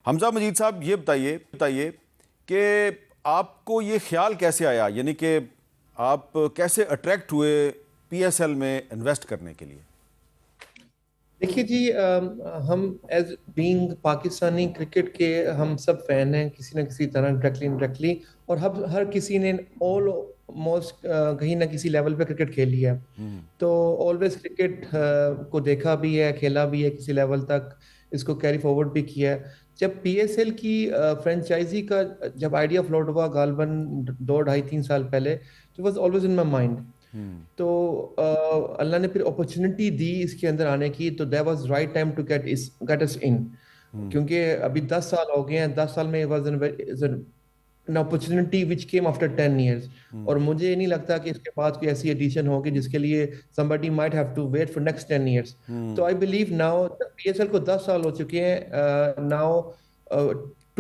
حمزہ مجید صاحب یہ بتائیے کہ آپ کو یہ خیال کیسے آیا، یعنی کہ آپ کیسے اٹریکٹ ہوئے پی ایس ایل میں انویسٹ کرنے کے لیے؟ دیکھیے جی، ہم ایز بینگ پاکستانی کرکٹ کے ہم سب فین ہیں کسی نہ کسی طرح، ڈائریکٹلی اور ہر کسی نے آلموسٹ کہیں نہ کسی لیول پہ کرکٹ کھیلی ہے، تو آلویز کرکٹ کو دیکھا بھی ہے، کھیلا بھی ہے کسی لیول تک، اس کو کیری فارورڈ بھی کیا ہے۔ جب پی ایس ایل کی فرینچائزی کا جب آئیڈیا فلوٹ ہوا غالباً 2-2.5-3 سال پہلے، تو was always in my mind. تو اللہ نے پھر اپرچونٹی دی اس کے اندر آنے کی، تو that was right time to get us in, کیونکہ ابھی 10 سال ہو گئے ہیں، 10 سال میں was an opportunity which came after 10 years، اور مجھے نہیں لگتا کہ اس کے بعد کوئی ایسی ایڈیشن ہوگی جس کے لیے somebody might have to wait for next 10 years۔ تو I believe now P S L کو 10 سال ہو چکے ہیں، now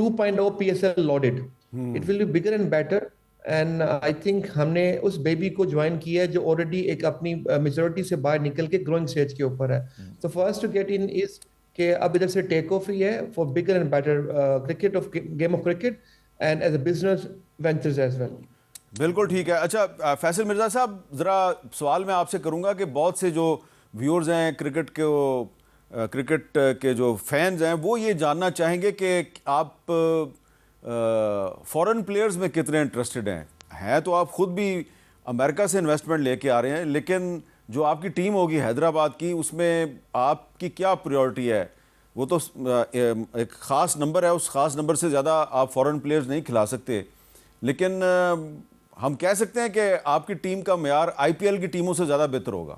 2.0 P S L loaded، it will be bigger and better، and I think ہم نے اس بیبی کو جوائن کیا ہے جو آلریڈی ایک اپنی میچورٹی سے باہر نکل کے گروئنگ اسٹیج کے اوپر ہے۔ تو first to get in is کہ اب ادھر سے ٹیک آف ہی ہے for bigger and better cricket of game of cricket and as a business ventures as well. بالکل ٹھیک ہے۔ اچھا فیصل مرزا صاحب، ذرا سوال میں آپ سے کروں گا کہ بہت سے جو ویورز ہیں کرکٹ کے جو فینز ہیں، وہ یہ جاننا چاہیں گے کہ آپ فورن پلیئرز میں کتنے انٹرسٹڈ ہیں تو آپ خود بھی امریکہ سے انویسٹمنٹ لے کے آ رہے ہیں، لیکن جو آپ کی ٹیم ہوگی حیدرآباد کی، اس میں آپ کی کیا پریورٹی ہے؟ وہ تو ایک خاص نمبر ہے، اس خاص نمبر سے زیادہ آپ فورن پلیئرز نہیں کھلا سکتے، لیکن ہم کہہ سکتے ہیں کہ آپ کی ٹیم کا معیار آئی پی ایل کی ٹیموں سے زیادہ بہتر ہوگا۔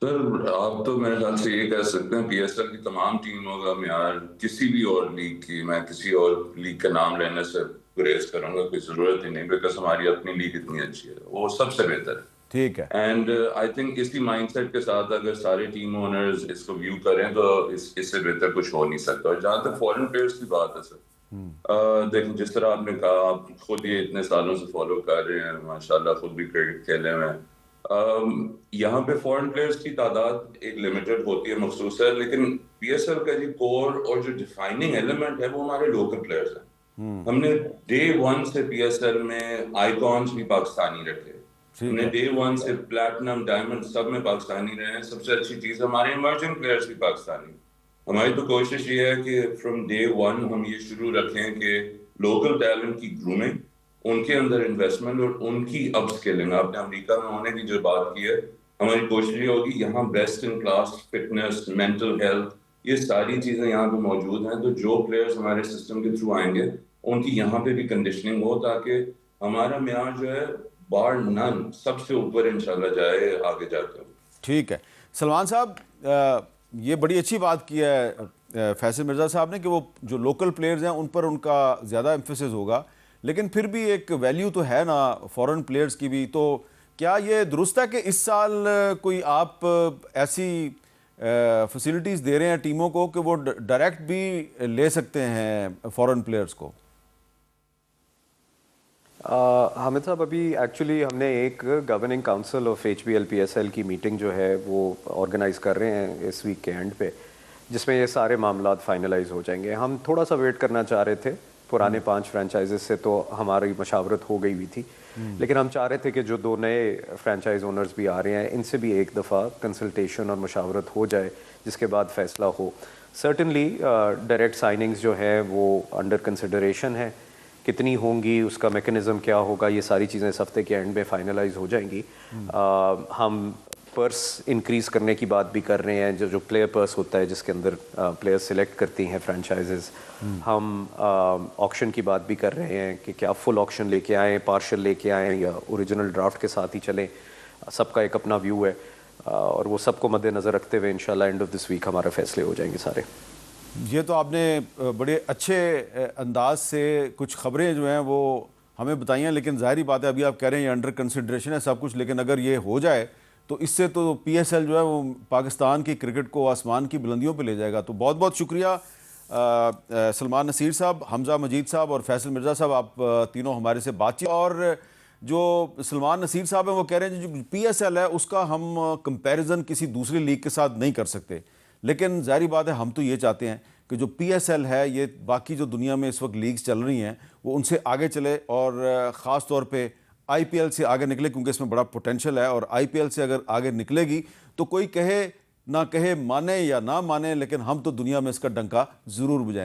سر آپ تو میرے خیال سے یہ کہہ سکتے ہیں پی ایس ایل کی تمام ٹیموں کا معیار کسی بھی اور لیگ کی، میں کسی اور لیگ کا نام لینے سے گریز کروں گا، کوئی ضرورت ہی نہیں، بیکاز ہماری اپنی لیگ اتنی اچھی ہے، وہ سب سے بہتر ہے۔ ٹھیک ہے، اینڈ آئی تھنک اسی مائنڈ سیٹ کے ساتھ اگر سارے ٹیم اونرز اس کو ویو کریں تو اس سے بہتر کچھ ہو نہیں سکتا۔ اور جہاں تک فورن پلیئرز کی بات ہے سر، دیکھیں جس طرح آپ نے کہا، آپ خود یہ اتنے سالوں سے فالو کر رہے ہیں، ماشاءاللہ خود بھی کرکٹ کھیلے ہوئے ہیں، یہاں پہ فورن پلیئرز کی تعداد ایک لمیٹڈ ہوتی ہے، مخصوص ہے، لیکن پی ایس ایل کا جو کور اور جو ڈیفائننگ ایلیمنٹ ہے وہ ہمارے لوکل پلیئرز ہیں۔ ہم نے ڈے ون سے پی ایس ایل میں آئیکونز بھی پاکستانی رکھے، ہم نے ڈے ون سے پلیٹنم ڈائمنڈ سب میں پاکستانی رہے ہیں۔ سب سے اچھی چیز ہمارے ایمرجنگ پلیئرز بھی پاکستانی۔ ہماری تو کوشش یہ ہے کہ فرام ڈے ون ہم یہ شروع رکھیں کہ لوکل ٹیلنٹ کی گرومنگ، ان کے اندر انویسٹمنٹ اور ان کی اپ سکیلنگ۔ آپ نے امریکہ میں ہونے کی جو بات کی ہے، ہماری کوشش یہ ہوگی یہاں best in class fitness, mental health, یہ ساری چیزیں یہاں پہ موجود ہیں، تو جو پلیئرز ہمارے سسٹم کے تھرو آئیں گے ان کی یہاں پہ بھی کنڈیشننگ ہو، تاکہ ہمارا معیار جو ہے بار نن سب سے اوپر انشاءاللہ جائے آگے جا کر۔ ٹھیک ہے سلمان صاحب، یہ بڑی اچھی بات کی ہے فیصل مرزا صاحب نے کہ وہ جو لوکل پلیئرز ہیں ان پر ان کا زیادہ ایمفیسس ہوگا، لیکن پھر بھی ایک ویلیو تو ہے نا فورن پلیئرز کی بھی۔ تو کیا یہ درست ہے کہ اس سال کوئی آپ ایسی فیسلٹیز دے رہے ہیں ٹیموں کو کہ وہ ڈائریکٹ بھی لے سکتے ہیں فورن پلیئرز کو؟ حامد صاحب، ابھی ایکچولی ہم نے ایک governing council of H B L P S L کی میٹنگ جو ہے وہ آرگنائز کر رہے ہیں اس ویک کے اینڈ پہ، جس میں یہ سارے معاملات فائنلائز ہو جائیں گے۔ ہم تھوڑا سا ویٹ کرنا چاہ رہے تھے، پرانے 5 فرینچائزز سے تو ہماری مشاورت ہو گئی ہوئی تھی، لیکن ہم چاہ رہے تھے کہ جو 2 نئے فرینچائز اونرز بھی آ رہے ہیں ان سے بھی ایک دفعہ کنسلٹیشن اور مشاورت ہو جائے، جس کے بعد فیصلہ ہو۔ سرٹنلی ڈائریکٹ سائننگز جو ہے وہ انڈر کنسیڈریشن ہے، کتنی ہوں گی، اس کا میکنزم کیا ہوگا، یہ ساری چیزیں اس ہفتے کے اینڈ میں فائنلائز ہو جائیں گی۔ ہم پرس انکریز کرنے کی بات بھی کر رہے ہیں، جو پلیئر پرس ہوتا ہے جس کے اندر پلیئر سلیکٹ کرتی ہیں فرینچائزز۔ ہم آکشن کی بات بھی کر رہے ہیں کہ کیا فل آکشن لے کے آئیں، پارشل لے کے آئیں، یا اوریجنل ڈرافٹ کے ساتھ ہی چلیں۔ سب کا ایک اپنا ویو ہے، اور وہ سب کو مد نظر رکھتے ہوئے انشاءاللہ اینڈ آف دس ویک ہمارے فیصلے ہو جائیں گے سارے۔ یہ تو آپ نے بڑے اچھے انداز سے کچھ خبریں جو ہیں وہ ہمیں بتائی ہیں، لیکن ظاہری بات ہے ابھی آپ کہہ رہے ہیں یہ انڈر کنسیڈریشن ہے سب کچھ، لیکن اگر یہ ہو جائے تو اس سے تو پی ایس ایل جو ہے وہ پاکستان کی کرکٹ کو آسمان کی بلندیوں پہ لے جائے گا۔ تو بہت بہت شکریہ سلمان نصیر صاحب، حمزہ مجید صاحب اور فیصل مرزا صاحب، آپ تینوں ہمارے سے بات چیت۔ اور جو سلمان نصیر صاحب ہیں وہ کہہ رہے ہیں جو پی ایس ایل ہے اس کا ہم کمپیریزن کسی دوسری لیگ کے ساتھ نہیں کر سکتے، لیکن ظاہری بات ہے ہم تو یہ چاہتے ہیں کہ جو پی ایس ایل ہے یہ باقی جو دنیا میں اس وقت لیگز چل رہی ہیں وہ ان سے آگے چلے اور خاص طور پہ آئی پی ایل سے آگے نکلے، کیونکہ اس میں بڑا پوٹینشل ہے، اور آئی پی ایل سے اگر آگے نکلے گی تو کوئی کہے نہ کہے، مانے یا نہ مانے، لیکن ہم تو دنیا میں اس کا ڈنکا ضرور بجائیں گے۔